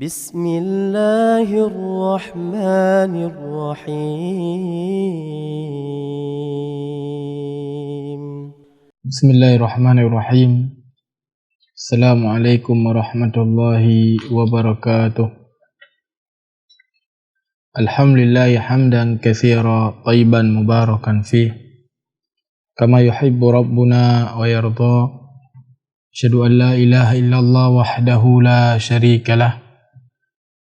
بسم الله الرحمن الرحيم بسم الله الرحمن الرحيم. السلام عليكم ورحمة الله وبركاته. الحمد لله حمدا كثيرا طيبا مباركا فيه كما يحب ربنا ويرضى. أشهد أن لا إله إلا الله وحده لا شريك له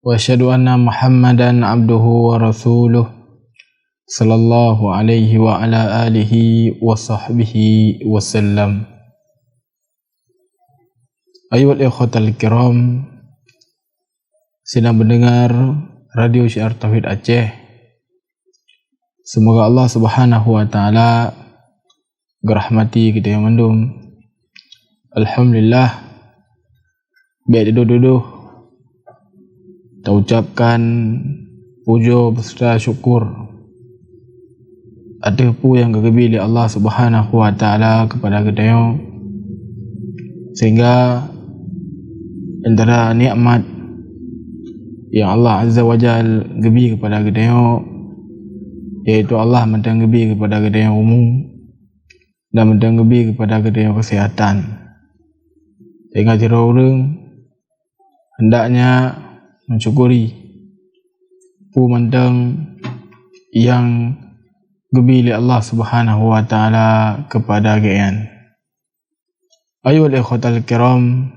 وأشهد أن محمدا عبده ورسوله صلى الله عليه وعلى آله وصحبه وسلم. Ayuhal ikhwatal kiram, sedang mendengar Radio Syiar Tauhid Aceh. Semoga Allah Subhanahu wa taala merahmati kita yang mendung. Alhamdulillah, baik duduk-duduk kita ucapkan puja beserta syukur ada pu yang gegabih oleh Allah Subhanahu wa taala kepada kita yang, sehingga antara nikmat yang Allah Azza wa Jal gebih kepada kita yang, iaitu Allah mentang gebih kepada kita yang umum dan mentang gebih kepada kita yang kesihatan. Sehingga tiada orang hendaknya mensyukuri pu mentang yang gebih oleh Allah Subhanahu wa taala kepada kita. Ayuhal ikhwatal kiram,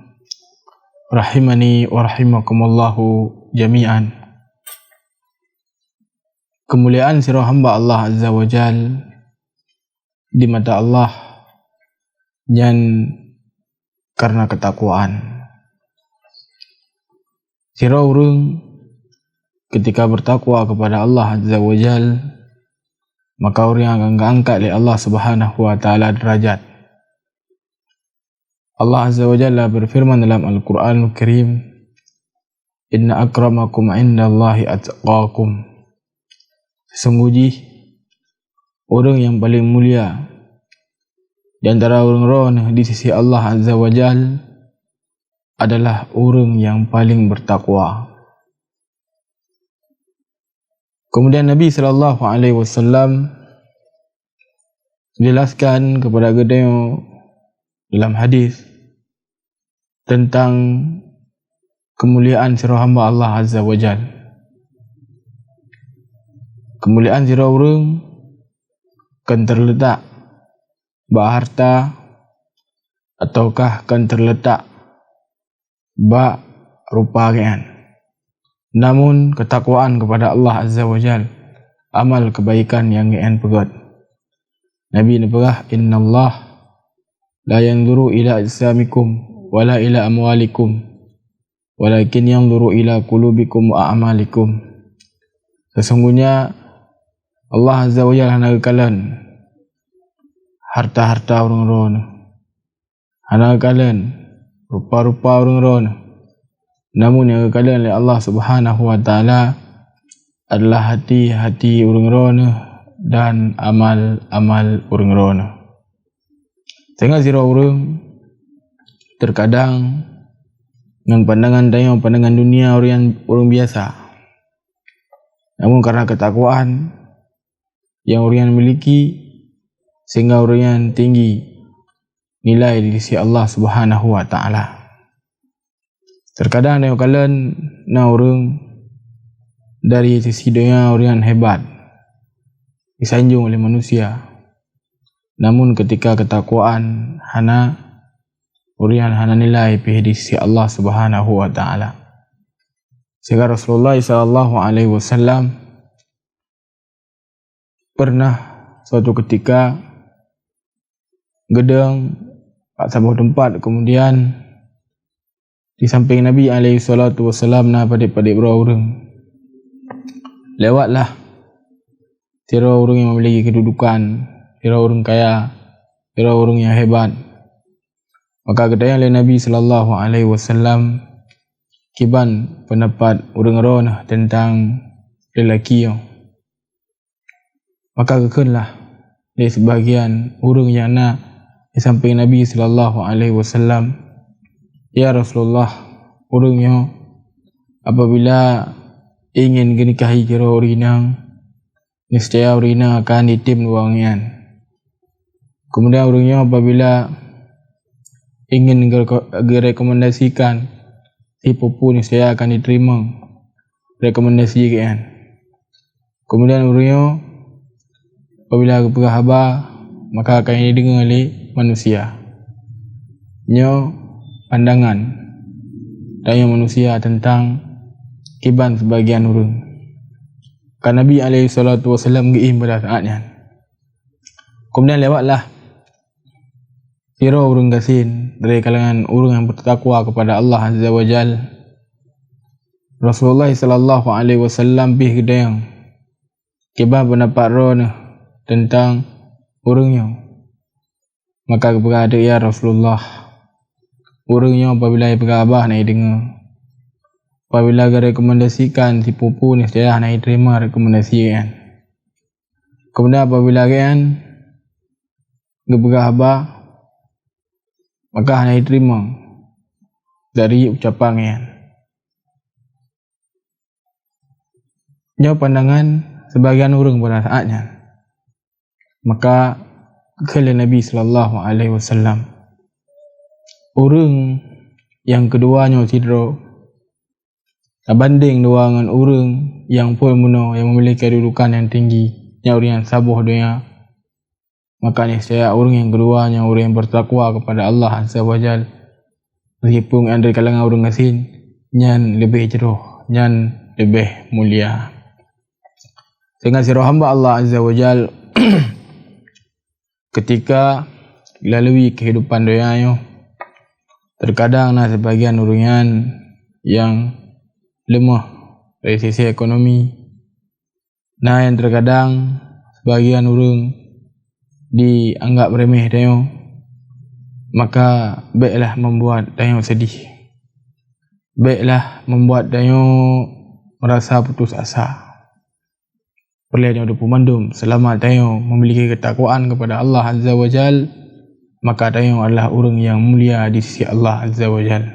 rahimani wa rahimakumullahu jami'an. Kemuliaan sirah hamba Allah Azza wa Jal di mata Allah dan karena ketakwaan. Sirah orang ketika bertakwa kepada Allah Azza wa Jal, maka orang akan angkat oleh Allah Subhanahu wa taala derajat. Allah Azza wa Jalla berfirman dalam Al-Quran Al-Karim, Inna akramakum indallahi atqakum. Sesungguhnya orang yang paling mulia di antara orang-orang di sisi Allah Azza wa Jalla adalah orang yang paling bertakwa. Kemudian Nabi SAW menjelaskan kepada kita dalam hadis tentang kemuliaan sirah hamba Allah Azza wa Jal. Kemuliaan sirah orang kan terletak bak harta ataukah kan terletak bak rupa kian. Namun ketakwaan kepada Allah Azza wa Jal, amal kebaikan yang kian pegat. Nabi nabagah, Inna Allah la yanzuru ila ajsamikum wala ila amwalikum walakin yanzuru ila qulubikum wa a'malikum. Sesungguhnya Allah Azza wa Jalla hana kalian harta-harta orang-orang, hana kalian rupa-rupa orang-orang, namun yang kalian oleh Allah Subhanahu wa taala adalah hati-hati orang-orang dan amal-amal orang-orang. Sehingga sirah orang terkadang dengan pandangan dunia orang biasa, namun karena ketakwaan yang orang miliki, sehingga orang yang tinggi nilai di sisi Allah Subhanahu wa taala. Terkadang ada kalian orang dari sisi dunia orang hebat, disanjung oleh manusia, namun ketika ketakwaan orang hana nilai di sisi Allah Subhanahu wa taala. Sehingga Rasulullah SAW pernah suatu ketika gedang sebuah tempat, kemudian di samping Nabi SAW na pada-pada orang lewatlah tira orang yang memiliki kedudukan, tira orang kaya, tira orang yang hebat. Maka kedaya oleh Nabi SAW kiban pendapat orang-orang tentang lelaki yang, maka kekenlah dari sebahagian orang yang nak di samping Nabi SAW, Ya Rasulullah, orang yang apabila ingin genikahi kira urinang, niscaya urinang akan ditim luangian. Kemudian urangnya apabila ingin direkomendasikan si pupu, niscaya akan diterima rekomendasi kan. Kemudian urangnya apabila berkhabar, maka akan didengar oleh manusia. Nyo pandangan dari manusia tentang kiban sebagian urang. Kan Nabi SAW ngiim pada saatnya. Kemudian lewatlah kira urang gasin dari kalangan urang yang bertakwa kepada Allah Azza wa Jal. Rasulullah SAW bih gedayang kibah pendapat roh tentang urangnya. Maka berkata, ya Rasulullah, urangnya apabila berkhabar nak dengar, apabila rekomendasikan si pupu ni saya nak terima rekomendasi kan. Kemudian apabila kan berkhabar, maka nak terima dari ucapan kan. Nyo pandangan sebagian orang pada saatnya. Maka kala Nabi SAW, orang yang keduanya sidro banding dua dengan orang yang pun muno yang memiliki kedudukan yang tinggi, yang orang yang sabuh dunia. Maka niscaya orang yang keduanya orang yang bertakwa kepada Allah Azza wa Jal, meskipun dari kalangan orang asin, nyan lebih jeroh, nyan lebih mulia. Sehingga sirah hamba Allah Azza wa Jal ketika lalui kehidupan dunia, terkadang sebagian orang yang lemah dari sisi ekonomi, yang terkadang sebagian orang dianggap remeh dayo, maka baiklah membuat dayo sedih, baiklah membuat dayo merasa putus asa. Perlihat dayo pemandum selama dayo memiliki ketakwaan kepada Allah Azza wa Jal, maka dayo adalah orang yang mulia di sisi Allah Azza wa Jal.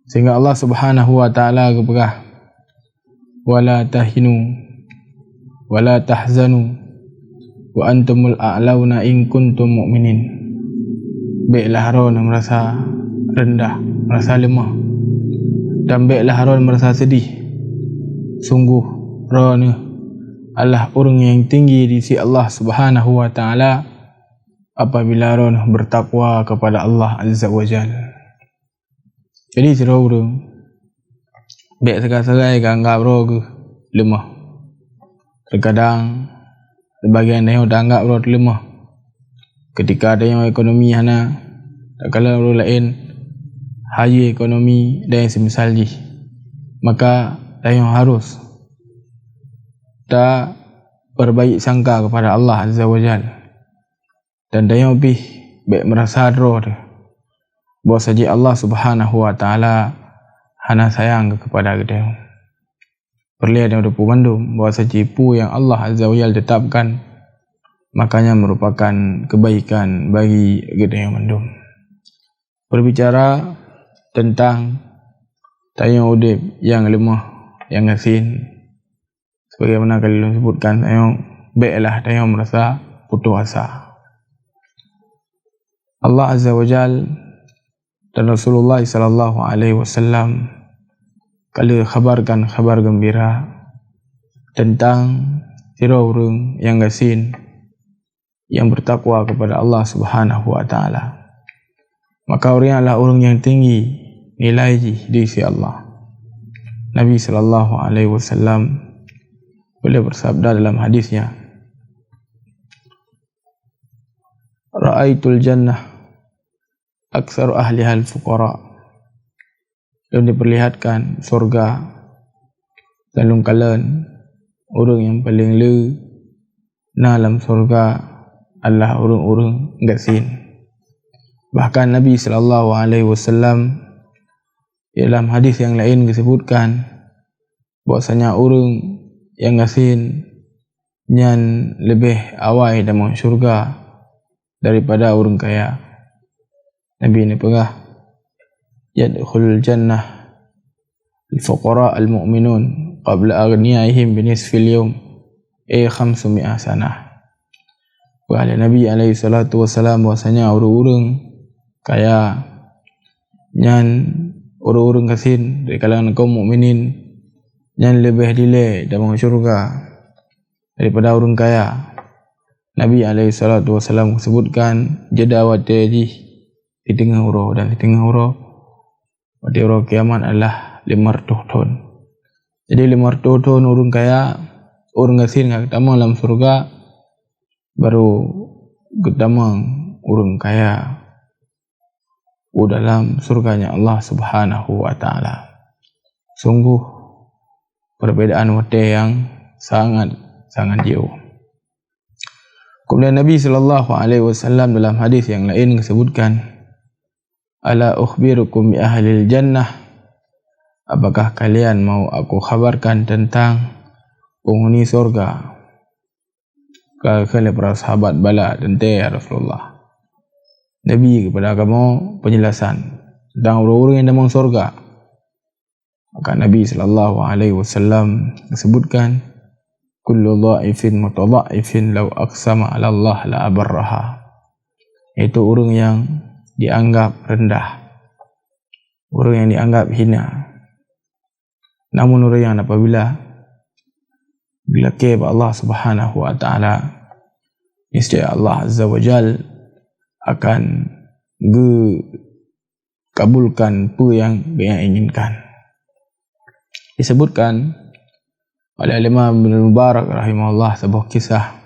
Sehingga Allah Subhanahu wa taala berkata, wala tahinu wala tahzanu wa antumul a'launa in kuntum mu'minin. Baiklah haron merasa rendah, merasa lemah, dan baiklah haron merasa sedih. Sungguh haron adalah orang yang tinggi di sisi Allah Subhanahu wa taala apabila haron bertakwa kepada Allah Azza wa Jalla. Jadi sira urang baik sekai-sekai anggap roh ke lemah. Terkadang sebagian dia anggap roh lemah. Ketika ada yang ekonomi hana, tak kala orang lain haya ekonomi dan yang semisal ni, maka dia harus tak berbaik sangka kepada Allah Azza wa Jalla, dan dia lebih baik merasa roh dia bahawa saja Allah Subhanahu wa taala hana sayang kepada dia. Perlihat yang berpu bandum bahawa saja pu yang Allah Azza wa Jalla tetapkan, makanya merupakan kebaikan bagi kita yang mendum. Berbicara tentang tayang udip yang lemah, yang asin, sebagaimana kalian sebutkan, tayang baiklah tayang merasa putus asa. Allah Azza wa Jalla dan Rasulullah sallallahu alaihi wasallam kali khabarkan khabar gembira tentang sira urang yang asin yang bertakwa kepada Allah Subhanahu wa taala. Maka orang adalah orang yang tinggi nilai di sisi Allah. Nabi sallallahu alaihi wasallam boleh bersabda dalam hadisnya, Ra'aitul jannah aksaru ahliha al-fuqara. Dan diperlihatkan surga dalam kalian orang yang paling le dalam surga adalah orang-orang gasin. Bahkan Nabi sallallahu alaihi wasallam dalam hadis yang lain disebutkan bahwasanya orang yang gasin yang lebih awal dalam syurga daripada orang kaya. Nabi ini pegah yadkhulul jannah al-fuqara al-mu'minun qabla aghniyaihim binisfil yawm 500 sanah. Wahai Nabi alaihi salatu wasalam bahwasanya orang-orang kaya nyan orang-orang kasin dari kalangan kaum mukminin nyan lebih dile dalam syurga daripada orang kaya. Nabi alaihi salatu wasalam sebutkan jeda wate di tengah huruf dan di tengah huruf pada huruf kiamat adalah 500 ton. Jadi 500 ton orang kaya, orang kasin yang ketama dalam surga, baru ketama orang kaya dalam surganya Allah Subhanahu wa taala. Sungguh perbedaan wate yang sangat jauh. Kemudian Nabi sallallahu alaihi wasallam dalam hadis yang lain disebutkan, ala ukhbirukum bi ahlil jannah, apakah kalian mau aku khabarkan tentang penghuni surga? Kala para sahabat bala tentu ya Rasulullah. Nabi kepada kamu penjelasan tentang orang-orang yang dalam surga. Maka Nabi sallallahu alaihi wasallam disebutkan, kullu dha'ifin mutadha'ifin law aqsama 'ala Allah la abarraha. Itu orang yang dianggap rendah, orang yang dianggap hina. Namun orang yang apabila kepada Allah Subhanahu wa taala, niscaya Allah Azza wa Jal akan kabulkan apa yang dia inginkan. Disebutkan oleh Imam Ibn Mubarak rahimahullah sebuah kisah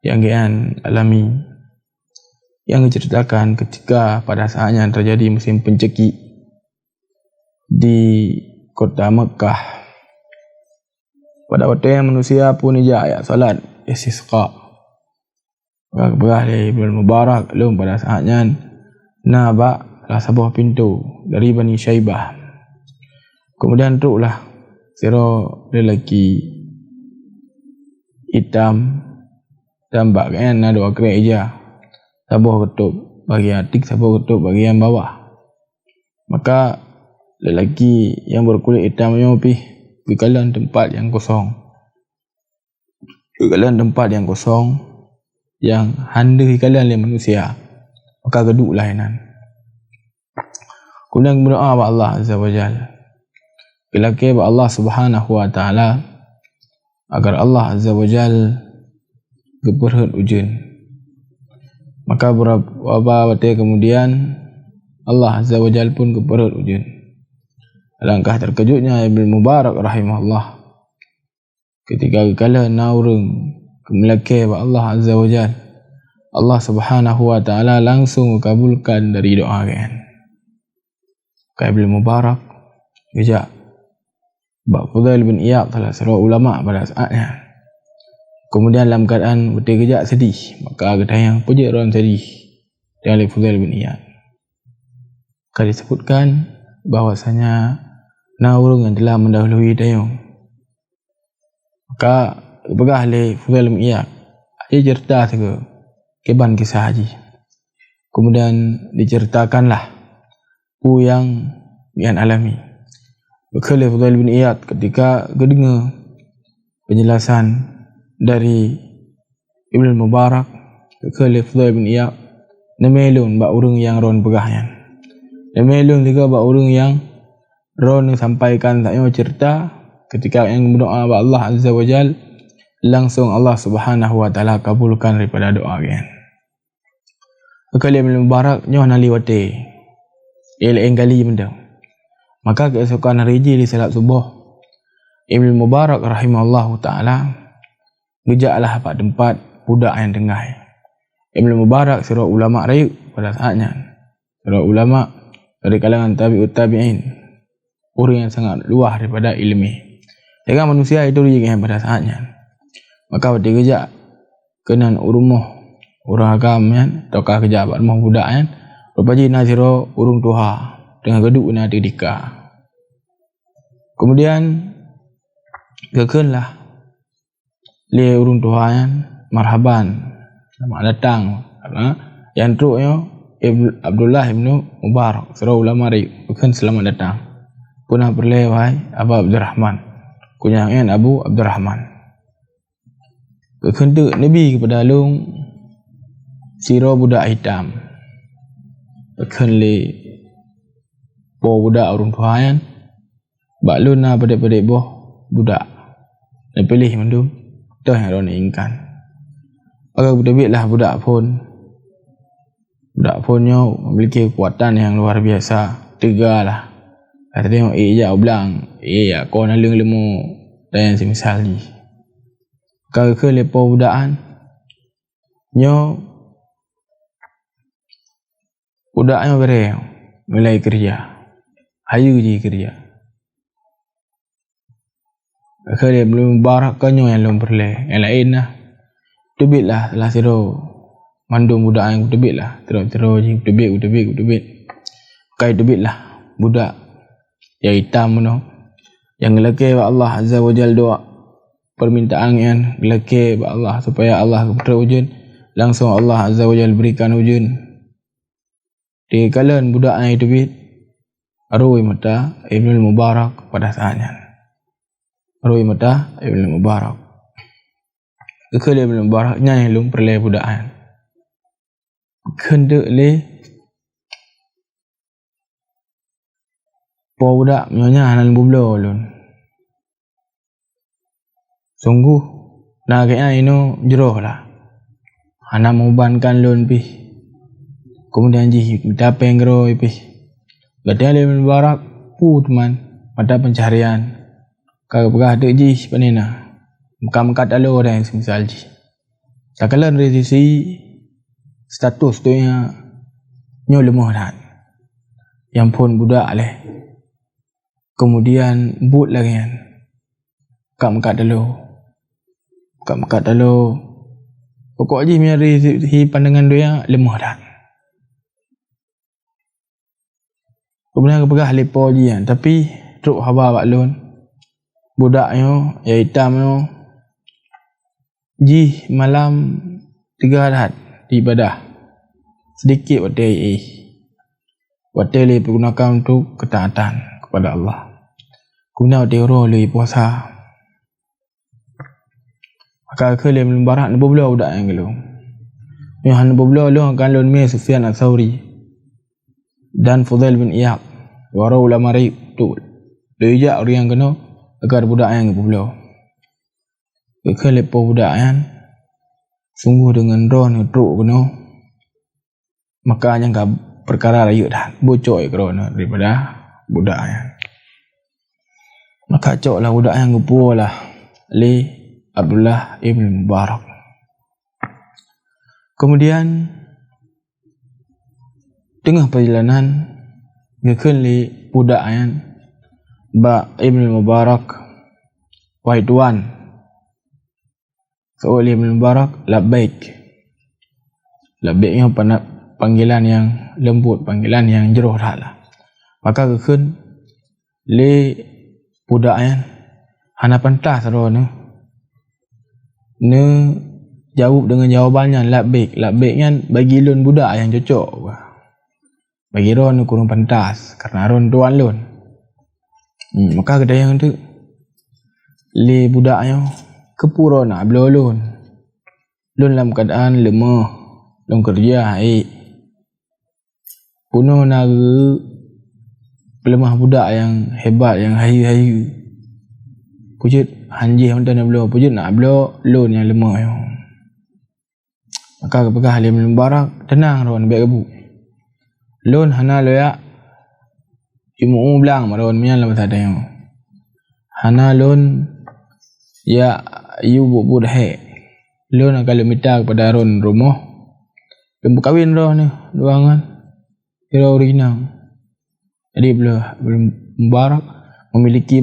yang dia alami, yang diceritakan ketika pada saatnya terjadi musim pencekik di kota Mekah. Pada waktu yang manusia pun ijak salat istisqa. Berah dari Ibn Mubarak lalu pada saatnya nabak lah sebuah pintu dari Bani Syaibah. Kemudian teruklah siro lelaki hitam tambak kan ada dua kerek ija. Sabuh ketup bagi atik, sabuh ketup bagi yang bawah. Maka lelaki yang berkulit hitam yang pergi ke kalan tempat yang kosong. Ke kalan tempat yang kosong yang handai kalan oleh manusia. Maka geduklah inan. Kemudian berdoa kepada Allah Azza wa Jalla. Kelaki kepada Allah Subhanahu wa taala agar Allah Azza wa Jalla geberhut ujian. Maka beberapa waktu kemudian Allah Azza wa Jalla pun geberhut ujian. Alangkah terkejutnya Ibn Mubarak rahimahullah ketika kala naurung kemelaki kepada Allah Azza wa Jalla, Allah Subhanahu wa taala langsung kabulkan dari doa kan. Ibn Mubarak bijak Fudail bin Iyad salah seorang ulama pada saatnya. Kemudian dalam keadaan betul kejap sedih, maka kata yang puji orang sedih dari Fudail bin Iyad. Maka disebutkan bahwasanya naurung yang telah mendahului dayung. Maka pegah oleh Fudail bin Iyad, dia cerita saja keban kisah haji. Kemudian diceritakanlah apa yang dia alami. Berkali Fudail bin Iyad ketika dengar penjelasan dari Ibn Mubarak, berkali Fudail bin Iyad nemelun bak orang yang ron pegahnya. Nemelun juga bak orang yang ron sampaikan tak cerita ketika yang berdoa kepada Allah Azza wa Jal, langsung Allah Subhanahu wa taala kabulkan daripada doa kan. Berkali Ibn Mubarak nyoh nali wate. Ia kali benda. Maka keesokan hari di salat subuh, Ibn Mubarak rahimahullahu taala gejaklah pada tempat budak yang tengah. Ibn Mubarak seorang ulama rayu pada saatnya. Seorang ulama dari kalangan tabi'ut tabi'in. Orang yang sangat luas daripada ilmi. Jangan manusia itu dia pada saatnya. Maka pada gejak kenan urumuh orang agam kan, ataukah kejap rumah budak kan. Berpaji naziro urung tuha dengan geduk na didika. Kemudian gekenlah le urung tuhan marhaban, selamat datang, karena yang truknya Abdullah ibnu Mubarak seorang ulama ri bukan selamat datang. punah perle wahai Abu Abdurrahman. Kunyangan Abu Abdurrahman. Kekentuk Nabi kepada long siro budak hitam. Kekenli po budak orang tuayan. Baklun na pada-pada boh budak. Dan pilih mendung. Itu yang orang inginkan. Maka berbit lah budak pun. Budak punnya memiliki kekuatan yang luar biasa. Tegar lah. Kata tengok je oblang. Kau nak lemu dan yang semisal ni. Kalau ke lepo budakan. Nyo budaknya bereh. Mulai kerja. Hayu je kerja. Kalau belum barak kanyo yang belum perle. Yang lain lah. Tebit lah telah siro. Mandung budak yang tebit lah. Terus je tebit. Kai tebit lah. Budak. Yang hitam tu. Yang lelaki Allah Azza wa Jal doa. Permintaan yang lelaki Allah. Supaya Allah kepada hujan. Langsung Allah Azza wa Jal berikan hujan. Di kalan budak yang tebit. Arwai mata Ibnul Mubarak pada saatnya. Arwai mata Ibnul Mubarak. Kekali Ibnul Mubarak yang belum perle budakan. Kenduk le po budak nyonya hanan bublo lun. Sungguh nak kaya ino jeroh lah. Hana mengubankan lun pi. Kemudian ji minta penggero pi. Gadai le Mubarak pu teman mata pencarian. Kagak ada ji panena. Muka-muka alo orang semisal ji. Sakalan resisi status tu yang nyo lemah dah. Yang pun budak leh. Kemudian but lagi kan. Muka-muka alo. Pokok je miari pandangan dia yang lemah dah. Kemudian kepegah lepo je kan. Tapi truk haba baklun. Budaknya, ya hitam nyo. Ji malam 3 hari di ibadah. Sedikit waktu le pergunakan untuk ketaatan kepada Allah. Kemudian waktu le puasa. Maka le Mubarak nak berbela budak yang gelung. Yang nak berbela lu akan lun mi Sufyan Ats-Tsauri dan Fudail bin Iyad. Warau ulama tu. Dia orang yang kena agar budak yang berbela. Kekal lepo budak yang sungguh dengan roh truk kena. Maka yang perkara raya dah bocor kerana daripada budak yang. Maka cok lah budak yang gepuh lah li Abdullah ibn Mubarak. Kemudian tengah perjalanan kekal li budak yang Ba ibn Mubarak wahai tuan. Soal Ibn Mubarak, labbaik. Labbaiknya panggilan yang lembut, panggilan yang jeroh dah lah. Maka kekun le budak yang hana pantas roh ni. Ne jawab dengan jawabannya labbaik. Labbaik kan bagi lun budak yang cocok. Bagi roh ni kurang pantas karena ron tuan lun. Maka kedai yang tu le budak yang kepuro nak belo lun. Lun dalam keadaan lemah. Lun kerja puno naga pelemah budak yang hebat, yang hayu-hayu. Pujut hanjih untuk nak belo. Pujut nak belo lun yang lemah yang. Maka kepegah Ibn Mubarak tenang ron baik kebu. Lun hana loyak imu belang maron mian lama sadai yang. Hana lun ya you buat he. Lun kalau minta kepada ron rumah. Belum kahwin roh ni duangan. Kira original. Jadi belum Mubarak memiliki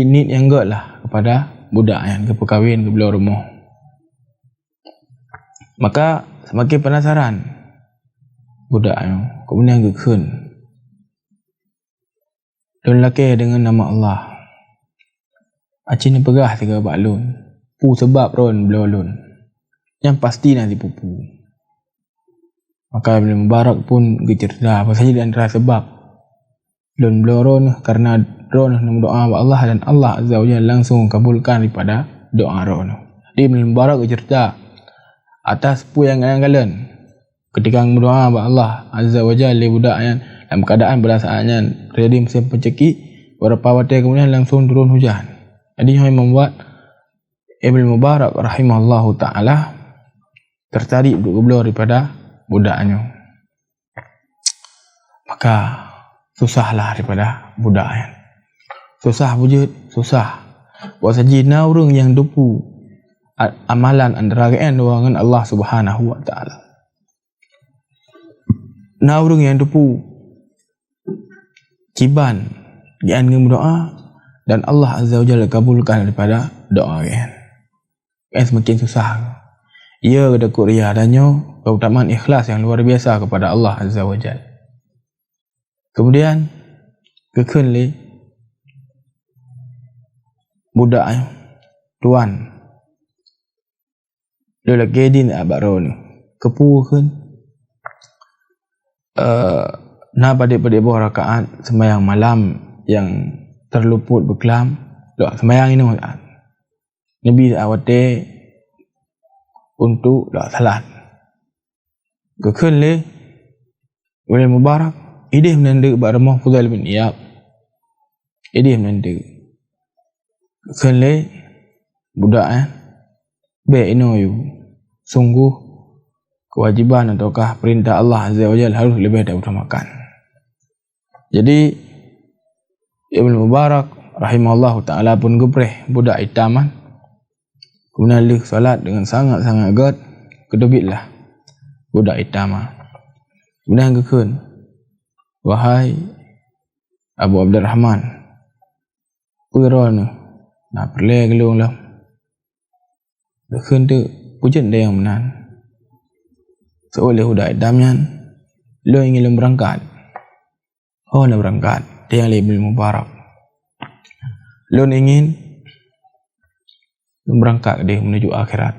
need yang enggak lah kepada budak yang ke perkahwin ke belah rumah. Maka semakin penasaran budak yang kemudian kekun. Lun laki dengan nama Allah. Acin pegah tiga baklun. Pu sebab ron belolun. Yang pasti nanti pupu. Maka Ibn Mubarak pun cerita apa saja dan antara sebab lun beloron karena roh nak doa kepada Allah dan Allah Azza wa Jalla langsung kabulkan daripada doa roh tu. Dia mubarak cerita atas pu yang kalian ketika berdoa kepada Allah Azza wa Jalla budak yang dalam keadaan pada saatnya terjadi musim pencekik, beberapa waktu kemudian langsung turun hujan. Jadi yang membuat Ibnu Mubarak rahimahullahu taala tertarik untuk belajar daripada budaknya. Maka susahlah daripada budak kan. Susah wujud, susah. Buat saja orang yang dupu amalan antara dengan Allah Subhanahu wa taala. Orang yang dupu ciban gian berdoa dan Allah Azza wa Jalla kabulkan daripada doa kan. Semakin susah. Ia ada kuria adanya keutamaan ikhlas yang luar biasa kepada Allah Azza wa Jalla. Kemudian kekenli budak tuan dia lagi din abaro ni kepuhun na pada rakaat sembahyang malam yang terluput berkelam doa sembahyang ini Nabi awate untuk doa salat kekenli oleh Mubarak idih menanda kepada Fudail bin Iyad. Idih menanda kenle budak be ino yu sungguh kewajiban ataukah perintah Allah Azza wa Jalla harus lebih diutamakan. Jadi Ibnu Mubarak rahimahullahu taala pun gepreh budak itaman. Kemudian dia salat dengan sangat-sangat gad kedebitlah budak itaman. Kemudian gekun wahai Abu Abdurrahman, pura ni nak perle gelung lah. Dekun tu pujen dia yang menan. Seoleh udah damian, lo ingin berangkat. Oh nak berangkat, dia yang lebih Mubarak. Lo ingin berangkat dia menuju akhirat.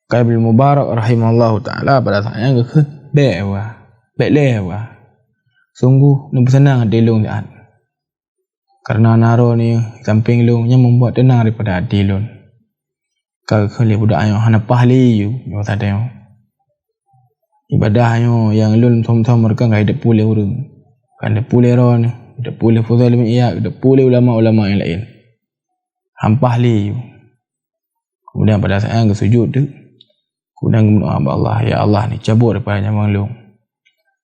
Kaya Ibnu Mubarak rahimahullahu taala pada saatnya gekun bewa. Sungguh ni bersenang dilung saat. Karena naro ni samping lungnya membuat tenang daripada dilun. Kalau kali budak ayo hana pahli you tadi yo. Ibadahnya yang lun sama-sama mereka enggak hidup pulih urang. Kan hidup pulih ron, hidup pulih Fudail bin Iyad, hidup pulih ulama-ulama yang lain. Hampahli you. Kemudian pada saat yang sujud tu, kemudian berdoa kepada Allah, ya Allah ni cabut daripada nyamang lung.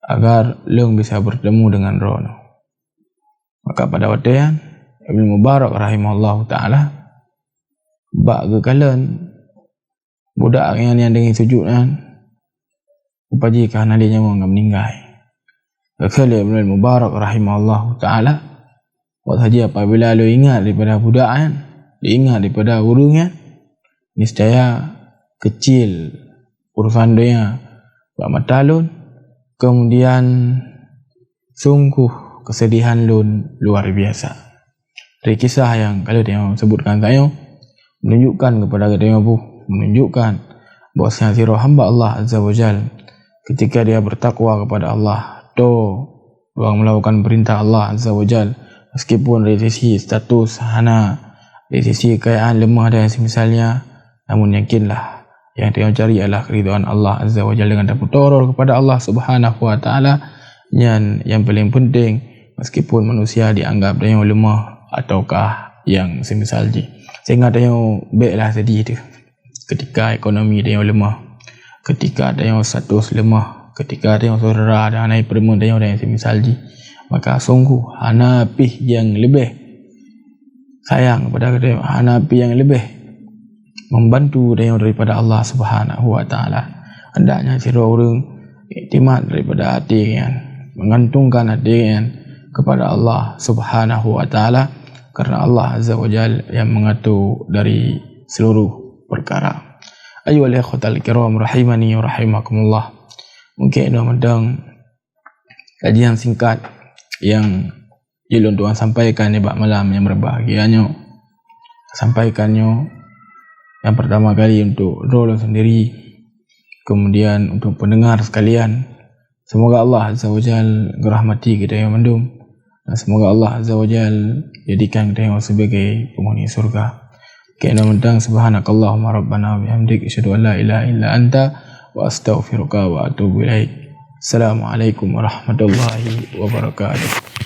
Agar lung bisa bertemu dengan roh. Maka pada waktu yang Ibnu Mubarak rahimahullah ta'ala bak kekalan budak yang dengan sujud kan upaji kerana dia nyawa enggak meninggal. Kekali Ibnu Mubarak rahimahullah ta'ala buat saja apabila lu ingat daripada budak kan, diingat daripada urung kan, niscaya kecil urusan dia buat mata lun. Kemudian sungguh kesedihan lun luar biasa. Dari kisah yang kalau dia sebutkan saya menunjukkan kepada kita menunjukkan bahwasanya sirah hamba Allah Azza wa Jalla ketika dia bertakwa kepada Allah orang melakukan perintah Allah Azza wa Jalla meskipun dari sisi status hana, dari sisi kekayaan lemah dan semisalnya, namun yakinlah yang dia cari adalah keridhaan Allah Azza wa Jalla dengan bertorol kepada Allah Subhanahu wa taala. Yang paling penting meskipun manusia dianggap dia lemah ataukah yang semisal je, sehingga dia baiklah sedih tu ketika ekonomi dia lemah, ketika dia status lemah, ketika dia saudara dan naik perempuan dia yang semisal je, maka sungguh hanapi yang lebih sayang kepada dia, hanapi yang lebih membantu dia daripada Allah Subhanahu wa taala. Hendaknya sira orang iktimat daripada hati kan, mengantungkan hati kan kepada Allah Subhanahu wa taala, karena Allah Azza wa Jalla yang mengatur dari seluruh perkara. Ayyuhal ikhwatal kiram rahimani wa rahimakumullah. Mungkin dah mendang kajian singkat yang Ilun Tuhan sampaikan di bab malam yang berbahagianya. Sampaikannya yang pertama kali untuk role sendiri, kemudian untuk pendengar sekalian. Semoga Allah Azza wa Jalla merahmati kita yang mendum Semoga Allah Azza wa Jal jadikan kita sebagai penghuni surga. Kena mentang subhanakallahumma rabbana wa bihamdik asyhadu an la ilaha illa anta wa astaghfiruka wa atubu ilaik. Assalamualaikum warahmatullahi wabarakatuh.